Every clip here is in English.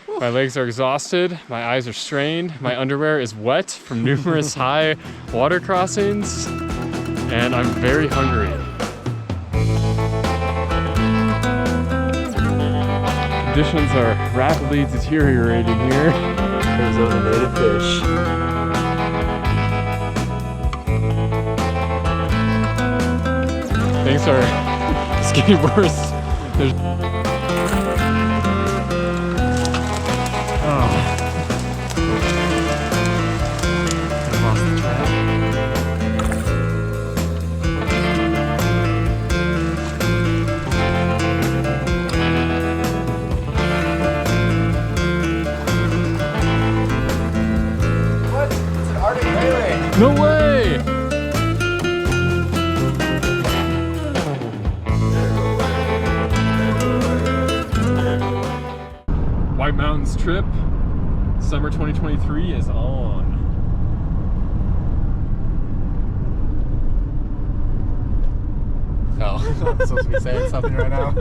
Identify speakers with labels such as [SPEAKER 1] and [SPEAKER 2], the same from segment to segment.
[SPEAKER 1] My legs are exhausted, my eyes are strained, my underwear is wet from numerous high water crossings, and I'm very hungry. Conditions are rapidly deteriorating here.
[SPEAKER 2] There's only native fish.
[SPEAKER 1] Things are just getting worse. No way! White Mountains trip, summer 2023 is on.
[SPEAKER 2] Oh, I'm supposed to be saying something right now.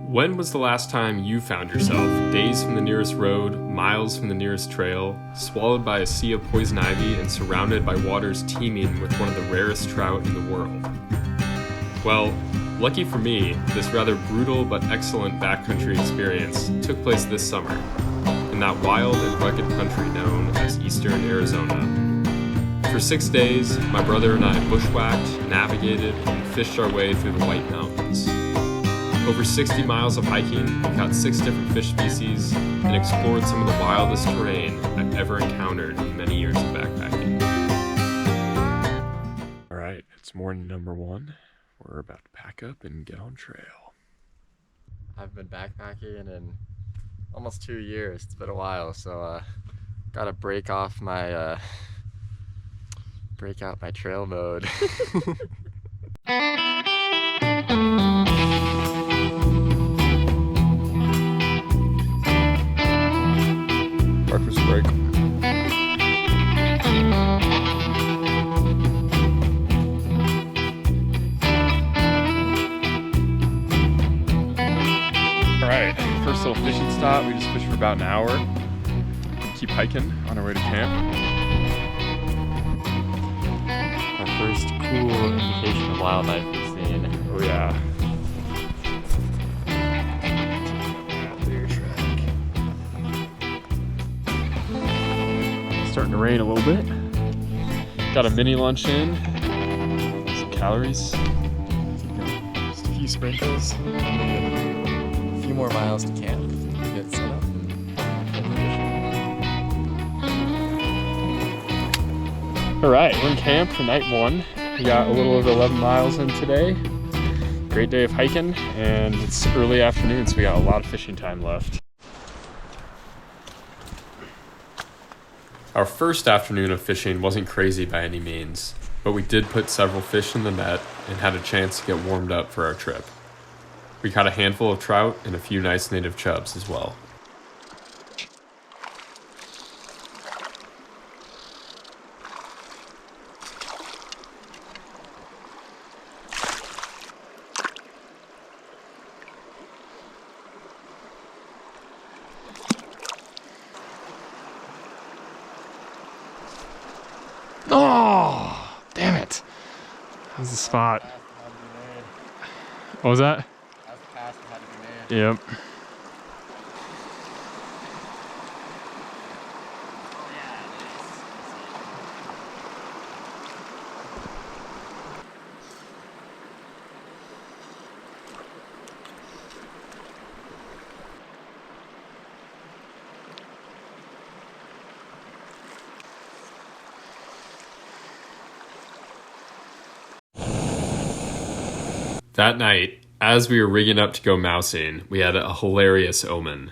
[SPEAKER 1] When was the last time you found yourself days from the nearest road, miles from the nearest trail, swallowed by a sea of poison ivy and surrounded by waters teeming with one of the rarest trout in the world? Well, lucky for me, this rather brutal but excellent backcountry experience took place this summer, in that wild and rugged country known as Eastern Arizona. For 6 days, my brother and I bushwhacked, navigated, and fished our way through the White Mountains. Over 60 miles of hiking, we caught 6 different fish species and explored some of the wildest terrain I've ever encountered in many years of backpacking. All right, it's morning number 1. We're about to pack up and get on trail.
[SPEAKER 2] I've been backpacking in almost 2 years. It's been a while, so gotta break out my trail mode.
[SPEAKER 1] Breakfast break. Alright, first little fishing stop. We just fished for about an hour. Keep hiking on our way to camp.
[SPEAKER 2] Our first cool indication of wildlife we've seen.
[SPEAKER 1] Oh yeah. Starting to rain a little bit. Got a mini lunch in. Some calories.
[SPEAKER 2] Just a few sprinkles. A few more miles to camp. Get set up.
[SPEAKER 1] All right, we're in camp for night 1. We got a little over 11 miles in today. Great day of hiking, and it's early afternoon, so we got a lot of fishing time left. Our first afternoon of fishing wasn't crazy by any means, but we did put several fish in the net and had a chance to get warmed up for our trip. We caught a handful of trout and a few nice native chubs as well. Oh, damn it. That was the spot. What was that?
[SPEAKER 2] That's the pass that had to be made.
[SPEAKER 1] Yep. That night, as we were rigging up to go mousing, we had a hilarious omen.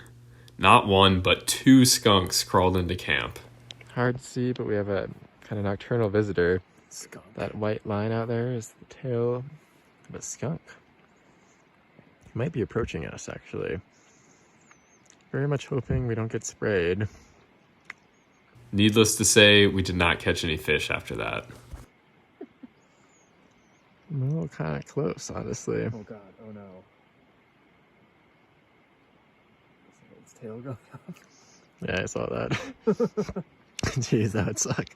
[SPEAKER 1] Not 1, but 2 skunks crawled into camp.
[SPEAKER 2] Hard to see, but we have a kind of nocturnal visitor. Skunk. That white line out there is the tail of a skunk. He might be approaching us, actually. Very much hoping we don't get sprayed.
[SPEAKER 1] Needless to say, we did not catch any fish after that.
[SPEAKER 2] Well, kind of close, honestly.
[SPEAKER 3] Oh god, oh no. its tail going up.
[SPEAKER 2] Yeah, I saw that. Jeez, that would suck.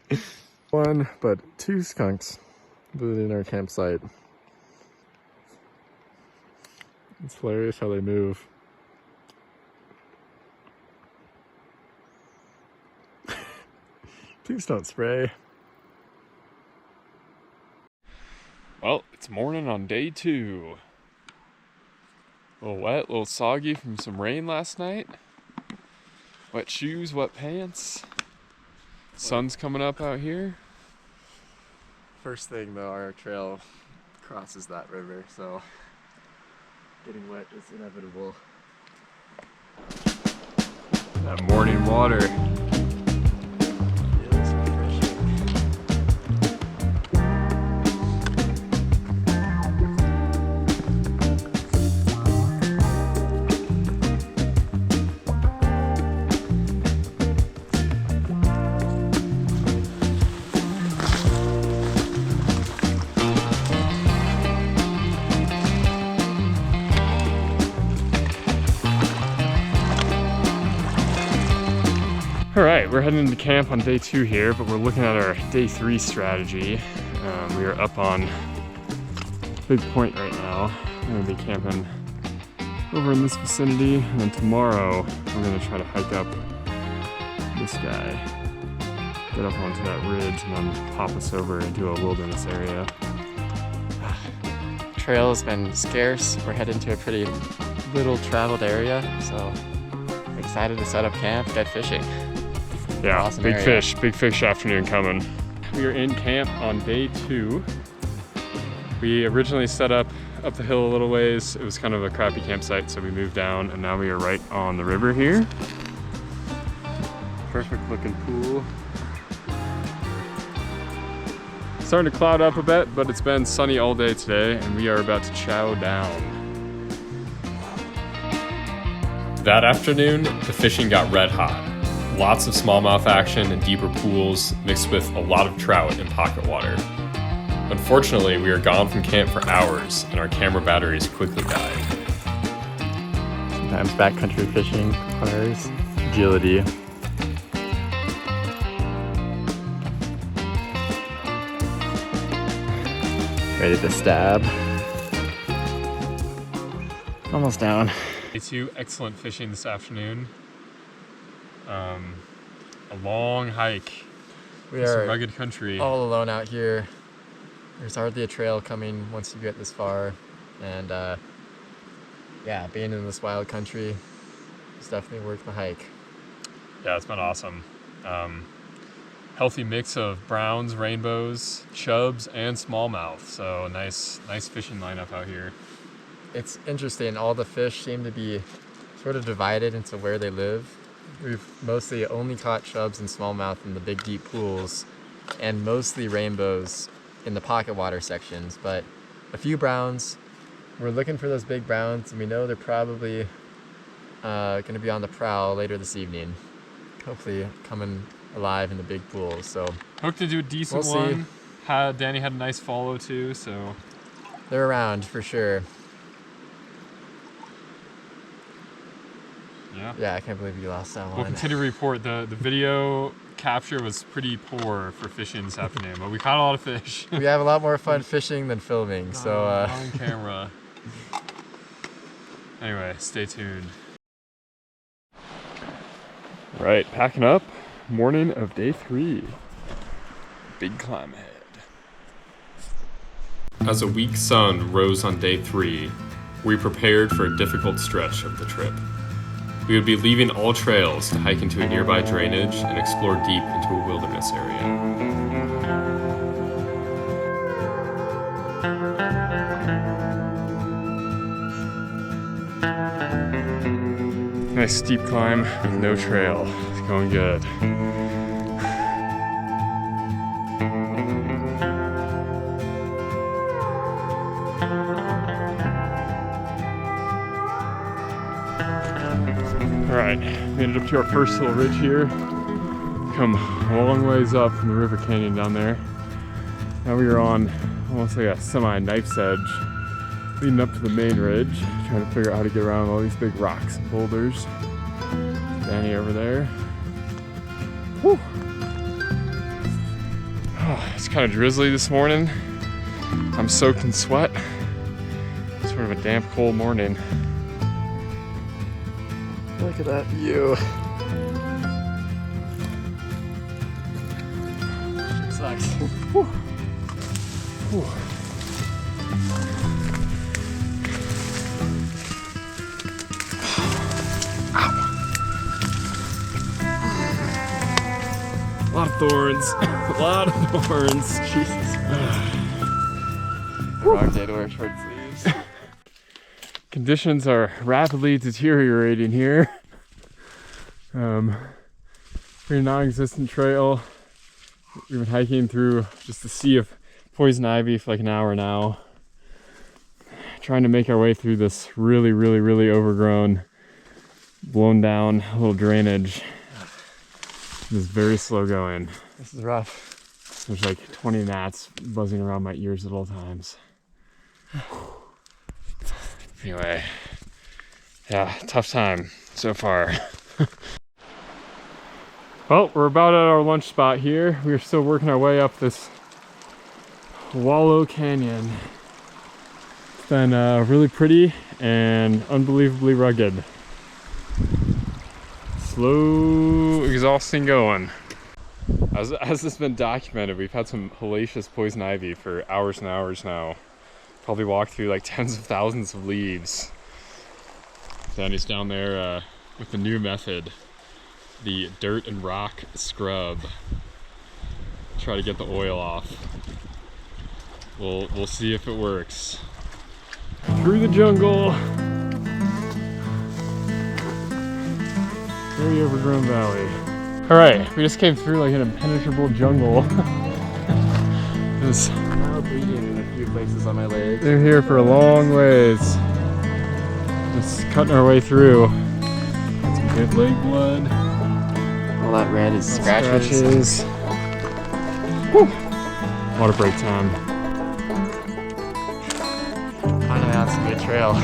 [SPEAKER 2] One, but two skunks visiting our campsite. It's hilarious how they move. Please don't spray.
[SPEAKER 1] Well, it's morning on day 2. A little wet, a little soggy from some rain last night. Wet shoes, wet pants. Sun's coming up out here.
[SPEAKER 2] First thing though, our trail crosses that river, so getting wet is inevitable.
[SPEAKER 1] That morning water.
[SPEAKER 2] Feels refreshing.
[SPEAKER 1] All right, we're heading into camp on day 2 here, but we're looking at our day 3 strategy. We are up on Big Point right now. We're gonna be camping over in this vicinity, and then tomorrow we're gonna try to hike up this guy, get up onto that ridge, and then pop us over into a wilderness area.
[SPEAKER 2] Trail has been scarce. We're heading to a pretty little traveled area, so excited to set up camp, get fishing.
[SPEAKER 1] Yeah,
[SPEAKER 2] Awesome
[SPEAKER 1] big
[SPEAKER 2] area.
[SPEAKER 1] big fish afternoon coming. We are in camp on day 2. We originally set up the hill a little ways. It was kind of a crappy campsite, so we moved down, and now we are right on the river here. Perfect looking pool. Starting to cloud up a bit, but it's been sunny all day today, and we are about to chow down. That afternoon, the fishing got red hot. Lots of smallmouth action in deeper pools mixed with a lot of trout in pocket water. Unfortunately, we were gone from camp for hours and our camera batteries quickly died.
[SPEAKER 2] Sometimes backcountry fishing requires agility. Ready to stab. Almost down.
[SPEAKER 1] Day 2, excellent fishing this afternoon. A long hike.
[SPEAKER 2] We
[SPEAKER 1] through some
[SPEAKER 2] are
[SPEAKER 1] rugged country.
[SPEAKER 2] all alone out here. There's hardly a trail coming once you get this far, and yeah, being in this wild country is definitely worth the hike.
[SPEAKER 1] Yeah, it's been awesome. Healthy mix of browns, rainbows, chubs, and smallmouth. So nice fishing lineup out here.
[SPEAKER 2] It's interesting. All the fish seem to be sort of divided into where they live. We've mostly only caught chubs and smallmouth in the big deep pools, and mostly rainbows in the pocket water sections, but a few browns. We're looking for those big browns, and we know they're probably going to be on the prowl later this evening. Hopefully coming alive in the big pools. So
[SPEAKER 1] Hooked into a decent
[SPEAKER 2] We'll see.
[SPEAKER 1] one. Danny had a nice follow too, so
[SPEAKER 2] they're around for sure. Yeah, I can't believe you lost that
[SPEAKER 1] we'll
[SPEAKER 2] one.
[SPEAKER 1] continue to report. The video capture was pretty poor for fishing this afternoon, but we caught a lot of fish.
[SPEAKER 2] We have a lot more fun fishing than filming, so
[SPEAKER 1] on camera. Anyway, stay tuned. Right, packing up. Morning of day 3. Big climb ahead. As a weak sun rose on day 3, we prepared for a difficult stretch of the trip. We would be leaving all trails to hike into a nearby drainage and explore deep into a wilderness area. Nice steep climb with no trail. It's going good. Alright, we ended up to our first little ridge here. Come a long ways up from the river canyon down there. Now we are on almost like a semi-knife's edge, leading up to the main ridge, trying to figure out how to get around all these big rocks and boulders. Danny over there. Whew. Oh, it's kind of drizzly this morning. I'm soaked in sweat. Sort of a damp, cold morning.
[SPEAKER 2] Look at that view. It sucks.
[SPEAKER 1] Whew. Whew. A lot of thorns. A lot of thorns.
[SPEAKER 2] Jesus. Wrong day to wear short sleeves.
[SPEAKER 1] Conditions are rapidly deteriorating here. Pretty non-existent trail. We've been hiking through just a sea of poison ivy for like an hour now. Trying to make our way through this really overgrown, blown down little drainage. This is very slow going.
[SPEAKER 2] This is rough.
[SPEAKER 1] There's like 20 gnats buzzing around my ears at all times. Anyway, yeah, tough time so far. Well, we're about at our lunch spot here. We're still working our way up this Wallow Canyon. It's been really pretty and unbelievably rugged. Slow, exhausting going. As this has been documented, we've had some hellacious poison ivy for hours and hours now. Probably walked through like tens of thousands of leaves. Danny's down there with the new method, the dirt and rock scrub. Try to get the oil off. We'll see if it works. Through the jungle. Very overgrown valley. All right, we just came through like an impenetrable jungle. This.
[SPEAKER 2] Now bleeding in a few places on my legs.
[SPEAKER 1] They're here for a long ways. Just cutting our way through. Got some good leg blood.
[SPEAKER 2] All that red is scratches.
[SPEAKER 1] Whew. Water break time.
[SPEAKER 2] Finally on some good trail.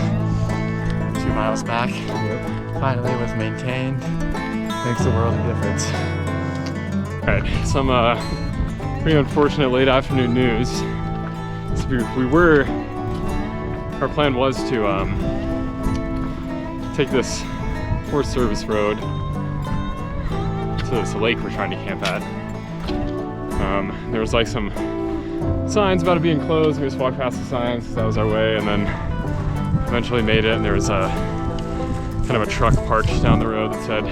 [SPEAKER 2] 2 miles back.
[SPEAKER 1] Yep.
[SPEAKER 2] Finally was maintained. Makes a world of difference.
[SPEAKER 1] Alright, some pretty unfortunate late afternoon news. So our plan was to take this Forest Service road to this lake we're trying to camp at. There was like some signs about it being closed. We just walked past the signs because that was our way, and then eventually made it, and there was a kind of a truck parked down the road that said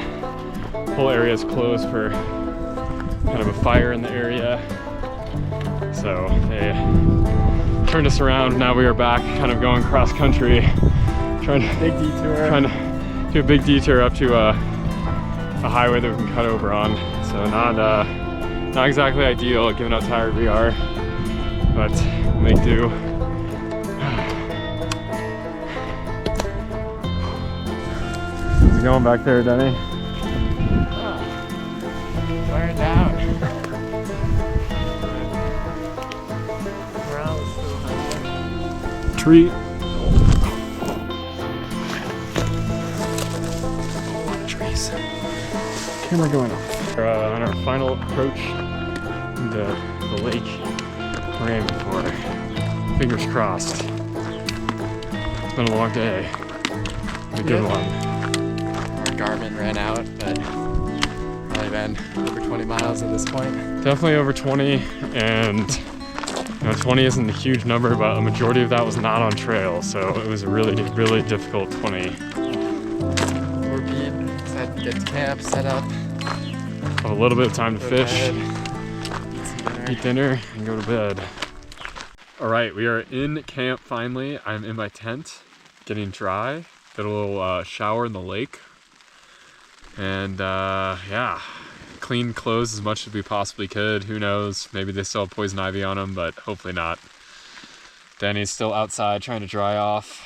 [SPEAKER 1] the whole area is closed for kind of a fire in the area. So they turned us around. Now we are back kind of going cross country, trying to do a big detour up to a highway that we can cut over on. So not exactly ideal given how tired we are, but we'll make do. How's it going back there, Denny?
[SPEAKER 2] Wearing down.
[SPEAKER 1] Treat.
[SPEAKER 2] Trees.
[SPEAKER 1] Camera going off. We're on our final approach to the lake we're aiming for. Fingers crossed. It's been a long day. A good one.
[SPEAKER 2] Our Garmin ran out, but probably been over 20 miles at this point.
[SPEAKER 1] Definitely over 20, and 20 isn't a huge number, but a majority of that was not on trail, so it was a really difficult 20.
[SPEAKER 2] We're being set to get to camp, set up.
[SPEAKER 1] Have a little bit of time to
[SPEAKER 2] Go to
[SPEAKER 1] fish,
[SPEAKER 2] bed,
[SPEAKER 1] eat dinner, and go to bed. All right, we are in camp finally. I'm in my tent, getting dry. Got a little shower in the lake, and yeah, clean clothes as much as we possibly could. Who knows? Maybe they still have poison ivy on them, but hopefully not. Danny's still outside trying to dry off.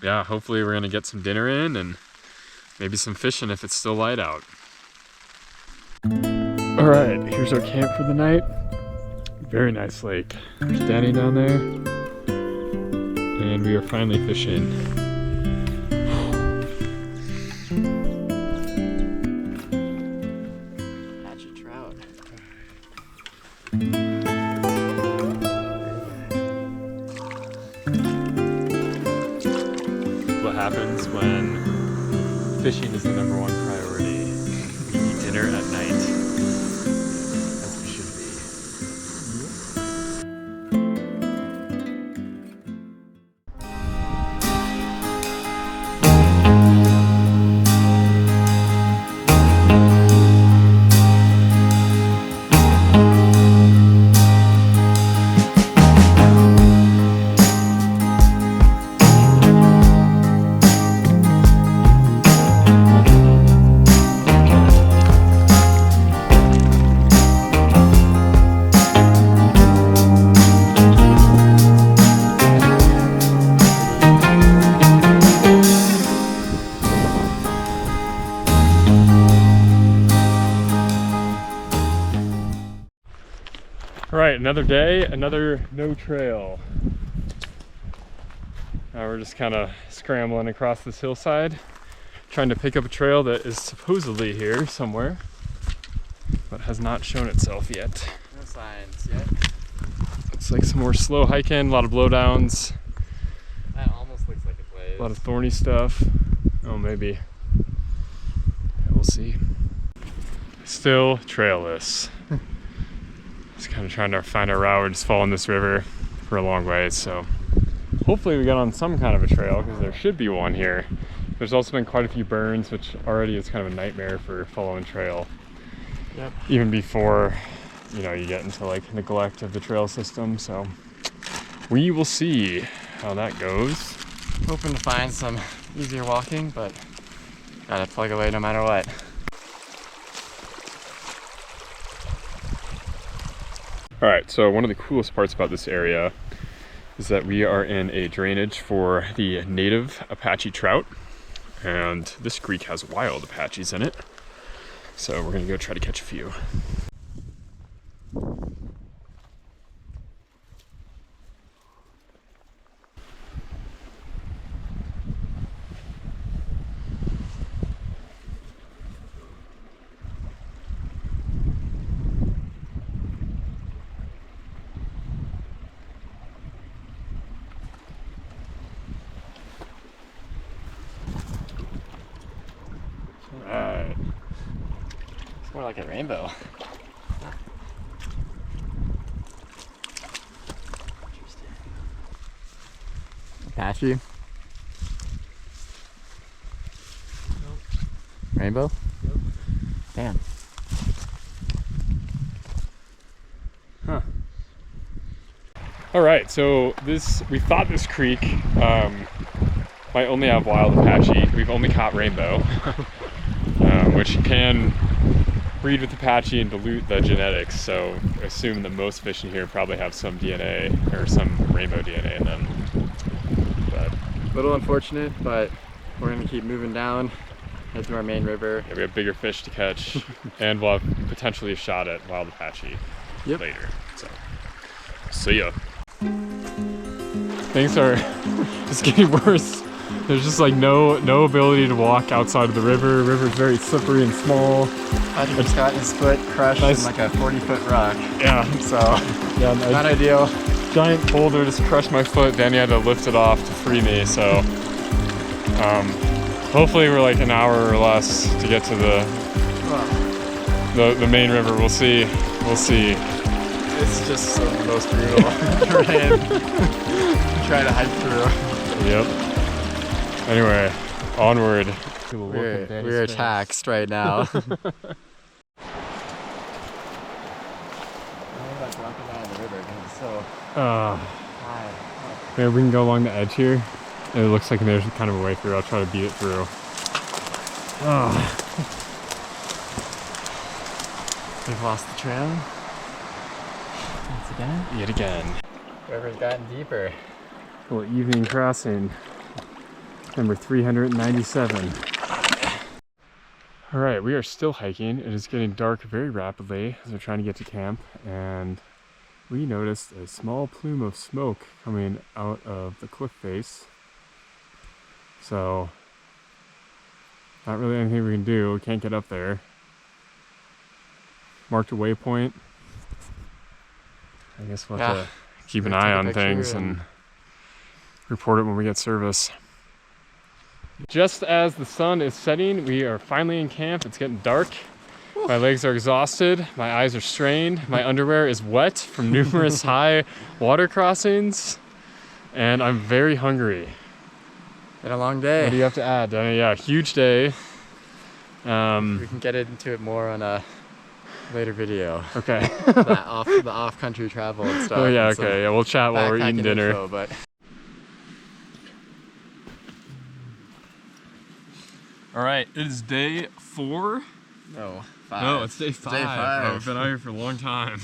[SPEAKER 1] Yeah, hopefully we're gonna get some dinner in and maybe some fishing if it's still light out. All right, here's our camp for the night. Very nice lake. There's Danny down there. And we are finally fishing. what happens when fishing is the #1 priority. We eat dinner at night, as we should be. All right, another day, another no trail. Now we're just kind of scrambling across this hillside, trying to pick up a trail that is supposedly here somewhere, but has not shown itself yet.
[SPEAKER 2] No signs yet.
[SPEAKER 1] Looks like some more slow hiking, a lot of blowdowns.
[SPEAKER 2] That almost looks like a place.
[SPEAKER 1] A lot of thorny stuff. Oh, maybe. Yeah, we'll see. Still trailless. Just kind of trying to find our route. We're just following this river for a long way, so hopefully we got on some kind of a trail, because there should be one here. There's also been quite a few burns, which already is kind of a nightmare for following trail.
[SPEAKER 2] Yep.
[SPEAKER 1] Even before, you know, you get into like neglect of the trail system. So we will see how that goes.
[SPEAKER 2] Hoping to find some easier walking, but gotta plug away no matter what.
[SPEAKER 1] All right, so one of the coolest parts about this area is that we are in a drainage for the native Apache trout, and this creek has wild Apaches in it. So we're gonna go try to catch a few. Alright.
[SPEAKER 2] It's more like a rainbow. Apache? Nope. Rainbow?
[SPEAKER 1] Yep.
[SPEAKER 2] Damn.
[SPEAKER 1] Huh. Alright, so we thought this creek might only have wild Apache. We've only caught rainbow. Which can breed with Apache and dilute the genetics, so I assume that most fish in here probably have some DNA or some rainbow DNA in them. But
[SPEAKER 2] A little unfortunate, but we're gonna keep moving down, head to our main river.
[SPEAKER 1] yeah, we have bigger fish to catch, and we'll have potentially a shot at wild Apache later. So, see ya. Things are just getting worse. There's just like no ability to walk outside of the river. The river's very slippery and small.
[SPEAKER 2] Patrick just got his foot crushed in like a 40-foot rock.
[SPEAKER 1] Yeah.
[SPEAKER 2] So,
[SPEAKER 1] Yeah,
[SPEAKER 2] not ideal.
[SPEAKER 1] Giant boulder just crushed my foot. Danny had to lift it off to free me. So, hopefully we're like an hour or less to get to the main river. We'll see. We'll see.
[SPEAKER 2] It's just the most brutal terrain. Trying to hike through.
[SPEAKER 1] Yep. Anyway, onward.
[SPEAKER 2] We're taxed right now.
[SPEAKER 1] Maybe we can go along the edge here. It looks like there's kind of a way through. I'll try to beat it through.
[SPEAKER 2] We've lost the trail. Once again.
[SPEAKER 1] Yet again.
[SPEAKER 2] River's gotten deeper.
[SPEAKER 1] Little evening crossing. Number 397. All right, we are still hiking. It is getting dark very rapidly as we're trying to get to camp, and we noticed a small plume of smoke coming out of the cliff face. So, not really anything we can do. We can't get up there. Marked a waypoint. I guess we'll have to keep an eye on things and report it when we get service. Just as the sun is setting, we are finally in camp. It's getting dark. My legs are exhausted, my eyes are strained, my underwear is wet from numerous high water crossings, and I'm very hungry.
[SPEAKER 2] Been a long day.
[SPEAKER 1] What do you have to add? Yeah, huge day.
[SPEAKER 2] We can get into it more on a later video.
[SPEAKER 1] Okay.
[SPEAKER 2] the off-country travel and stuff.
[SPEAKER 1] Oh yeah, okay. Yeah, we'll chat while we're eating dinner.
[SPEAKER 2] Info, but...
[SPEAKER 1] All right, it is day 4.
[SPEAKER 2] No, 5.
[SPEAKER 1] No, it's day 5.
[SPEAKER 2] Day 5.
[SPEAKER 1] Oh, we've been out here for a long time.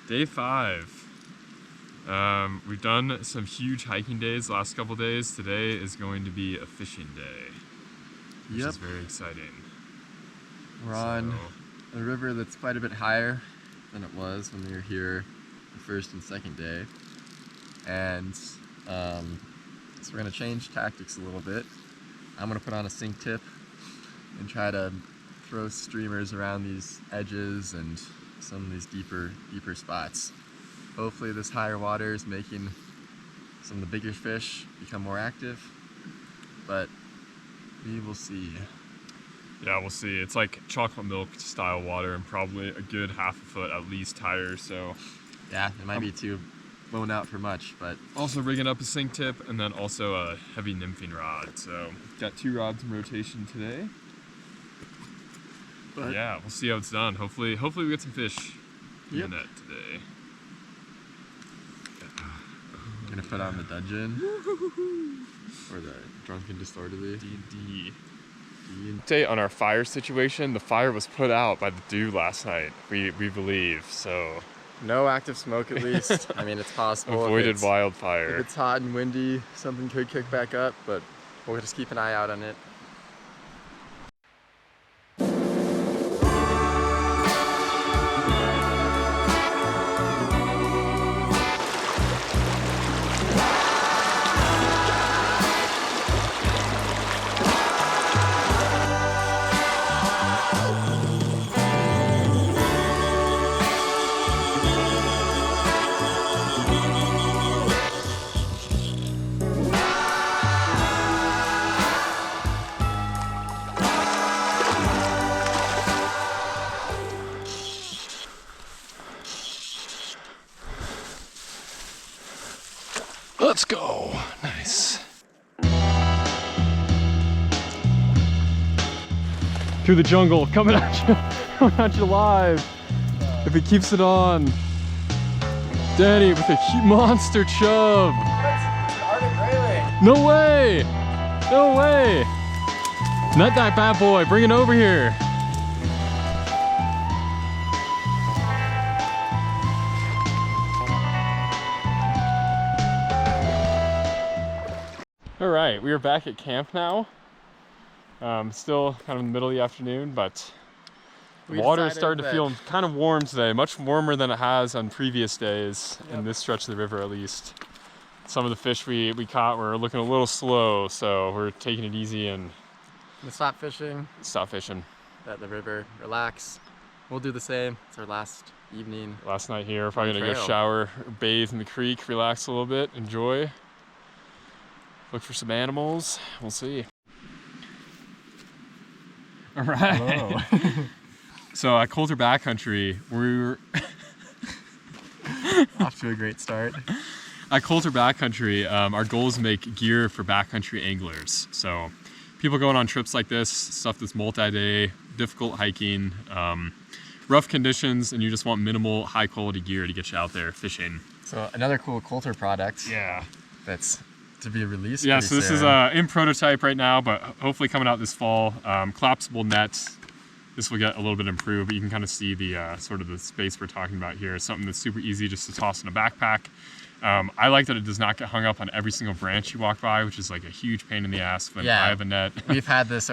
[SPEAKER 1] Day 5. We've done some huge hiking days the last couple days. Today is going to be a fishing day, which is very exciting.
[SPEAKER 2] We're on a river that's quite a bit higher than it was when we were here the first and second day. And so we're going to change tactics a little bit. I'm going to put on a sink tip and try to throw streamers around these edges and some of these deeper spots. Hopefully this higher water is making some of the bigger fish become more active, but we will see.
[SPEAKER 1] Yeah, we'll see. It's like chocolate milk style water and probably a good half a foot at least higher, so.
[SPEAKER 2] Yeah, it might be too blown out for much, but.
[SPEAKER 1] Also rigging up a sink tip and then also a heavy nymphing rod. So got 2 rods in rotation today. But yeah, we'll see how it's done. Hopefully we get some fish in the net today.
[SPEAKER 2] Gonna put on the dungeon or the drunken disorderly.
[SPEAKER 1] D&D. Update on our fire situation. The fire was put out by the dew last night. We believe so.
[SPEAKER 2] No active smoke at least. I mean, it's possible.
[SPEAKER 1] Avoided wildfire.
[SPEAKER 2] If it's hot and windy, something could kick back up, but we'll just keep an eye out on it.
[SPEAKER 1] Let's go. Nice. Through the jungle, coming at you live. If he keeps it on. Danny with a monster chub. No way. No way. Net that bad boy. Bring it over here. All right, we are back at camp now. Still kind of in the middle of the afternoon, but the water is starting to feel kind of warm today, much warmer than it has on previous days in this stretch of the river at least. Some of the fish we caught were looking a little slow, so we're taking it easy and
[SPEAKER 2] stop fishing.
[SPEAKER 1] Stop fishing.
[SPEAKER 2] At the river, relax. We'll do the same. It's our last evening.
[SPEAKER 1] Last night here, we're probably gonna go shower, bathe in the creek, relax a little bit, enjoy. Look for some animals. We'll see. All right. So at Colter Backcountry, we're
[SPEAKER 2] off to a great start.
[SPEAKER 1] At Colter Backcountry, our goal is to make gear for backcountry anglers. So people going on trips like this, stuff that's multi-day, difficult hiking, rough conditions, and you just want minimal, high-quality gear to get you out there fishing.
[SPEAKER 2] So another cool Colter product.
[SPEAKER 1] Yeah.
[SPEAKER 2] That's to be released.
[SPEAKER 1] Yeah, so this is in prototype right now, but hopefully coming out this fall. Collapsible net. This will get a little bit improved, but you can kind of see the sort of the space we're talking about here. It's something that's super easy just to toss in a backpack. I like that it does not get hung up on every single branch you walk by, which is like a huge pain in the ass when I have a net.
[SPEAKER 2] We've had this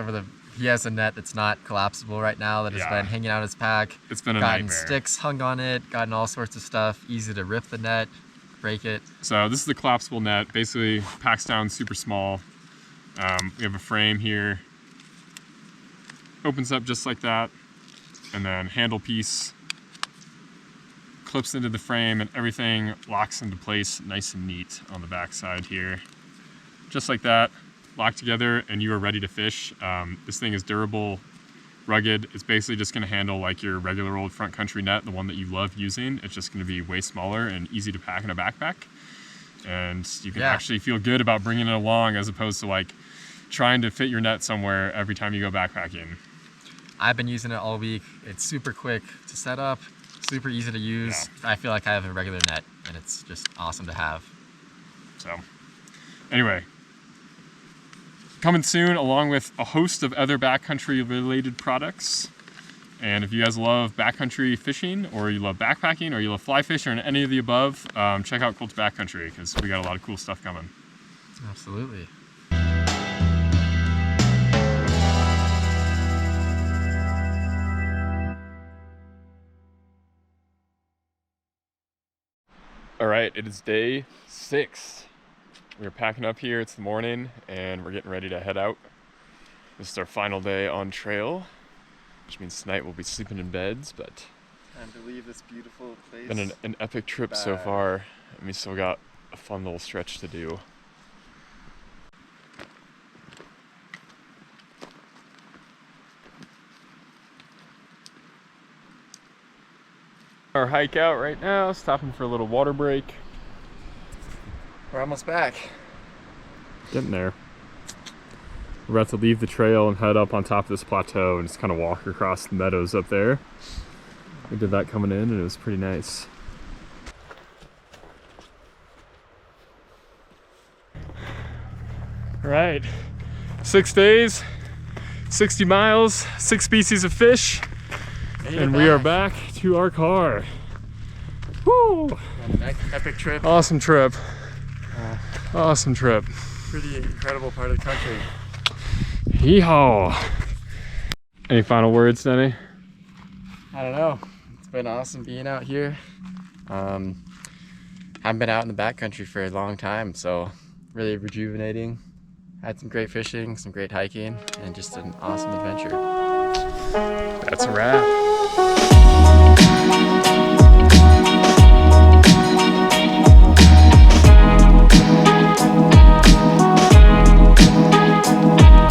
[SPEAKER 2] he has a net that's not collapsible right now that has been hanging out his pack.
[SPEAKER 1] It's been a nightmare.
[SPEAKER 2] Gotten sticks hung on it, gotten all sorts of stuff, easy to rip the net, break it.
[SPEAKER 1] So this is the collapsible net, basically packs down super small. We have a frame here, opens up just like that, and then handle piece clips into the frame and everything locks into place nice and neat on the back side here. Just like that. locked together, and you are ready to fish. This thing is durable, rugged. It's basically just gonna handle like your regular old front country net, the one that you love using. It's just gonna be way smaller and easy to pack in a backpack. And you can actually feel good about bringing it along as opposed to like trying to fit your net somewhere every time you go backpacking.
[SPEAKER 2] I've been using it all week. It's super quick to set up, super easy to use. Yeah. I feel like I have a regular net, and it's just awesome to have.
[SPEAKER 1] So, anyway, coming soon along with a host of other backcountry related products. And if you guys love backcountry fishing, or you love backpacking, or you love fly fishing, or any of the above, check out Colter Backcountry, because we got a lot of cool stuff coming.
[SPEAKER 2] Absolutely.
[SPEAKER 1] All right, it is day 6. We're packing up here, it's the morning, and we're getting ready to head out. This is our final day on trail, which means tonight we'll be sleeping in beds, but
[SPEAKER 2] time to leave this beautiful place.
[SPEAKER 1] Been an epic trip so far, and we still got a fun little stretch to do. Our hike out right now, stopping for a little water break.
[SPEAKER 2] We're almost back.
[SPEAKER 1] Getting there. We're about to leave the trail and head up on top of this plateau and just kind of walk across the meadows up there. We did that coming in and it was pretty nice. All right, 6 days, 60 miles, 6 species of fish. And we are back to our car. Woo!
[SPEAKER 2] Epic trip.
[SPEAKER 1] Awesome trip. Awesome trip.
[SPEAKER 2] Pretty incredible part of the country.
[SPEAKER 1] Yeehaw! Any final words, Denny?
[SPEAKER 2] I don't know. It's been awesome being out here. Haven't been out in the backcountry for a long time, so really rejuvenating. Had some great fishing, some great hiking, and just an awesome adventure.
[SPEAKER 1] That's a wrap.